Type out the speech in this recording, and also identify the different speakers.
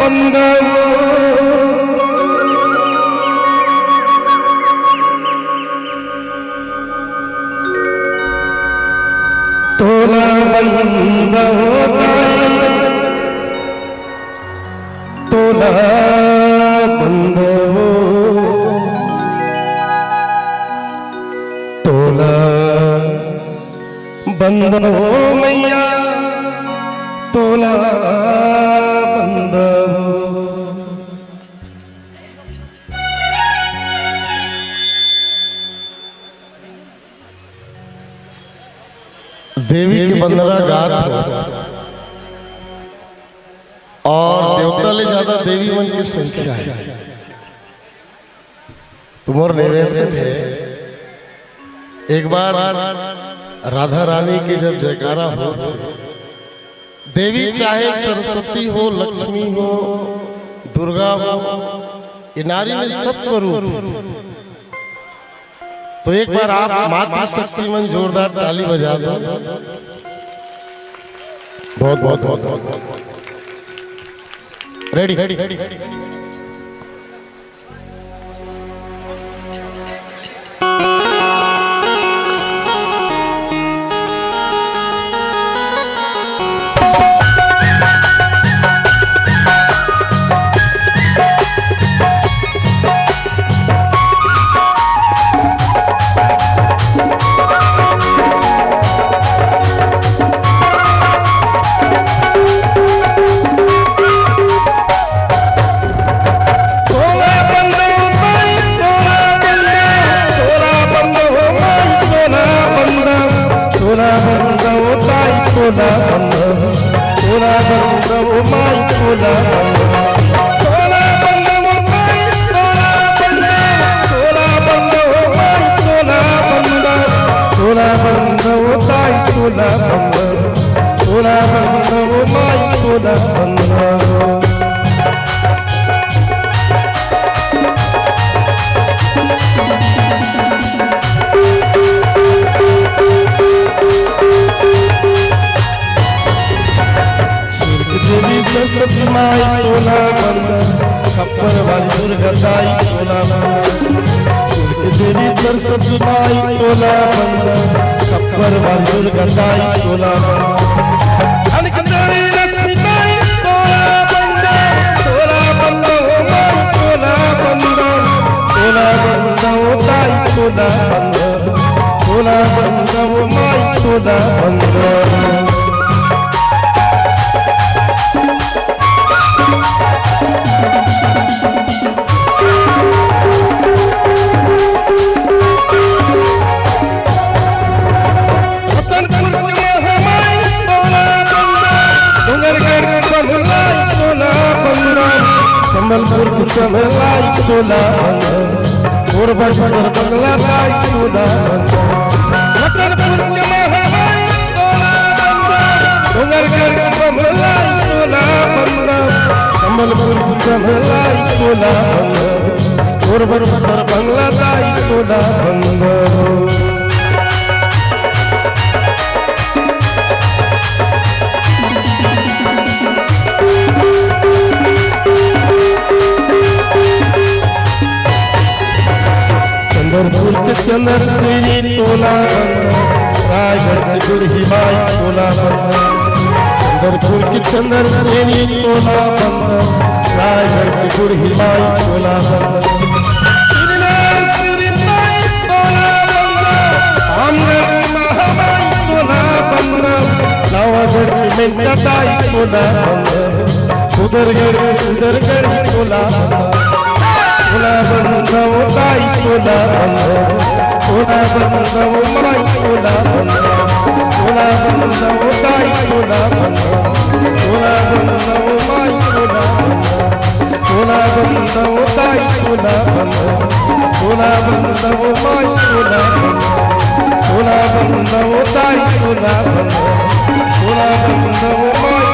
Speaker 1: बंधवो तोला बंधवो तोला बंधवो तोला बंधवो मैया तोला बंधवो।
Speaker 2: देवी के बंदना गात हो और देवता ले ज्यादा देवी मन की संख्या है। तुम्हार निवेदन है एक बार राधा रानी की जब जयकारा हो देवी चाहे सरस्वती हो लक्ष्मी हो दुर्गा हो ये नारी में सब स्वरूप तो एक बार आप माता शक्ति मन जोरदार ताली बजा दो। बहुत बहुत बहुत बहुत रेडी सरस्वती माई तोला बंदन खप्पर वाली दुर्गताई तोला देवी सरस्वती माई तोला बंदन खप्पर वाली दुर्गताई तोला अनकंदरी लक्ष्मी माई तोला बंदन तोला बंदन हो माई तोला बंदन तोला बंदन हो ताई तोला बंदन तोला बंदन हो माई तोला बंदन। संबलपुर की संभलाई तोला और बंगला लाई तोला रतनपुर के महामाई तोला डोंगरगढ़ की संभलाई तोला संबलपुर की संभलाई तोला और बंगला लाई तोला चंद्रपुर के चंद्र श्री तोला रायगढ़ की गुड़ही माई तोला चंद्रपुर की चंद्र श्री तोला रायगढ़ की गुड़ही माई तोला नवागढ़ की मेंटाई तोला उधरगढ़ तोला तोला बंधव ताई तोला तोला बंधव माई तोला तोला बंधव ताई तोला तोला बंधव माई तोला तोला बंधव ताई तोला तोला बंधव माई तोला तोला बंधव ताई तोला तोला बंधव माई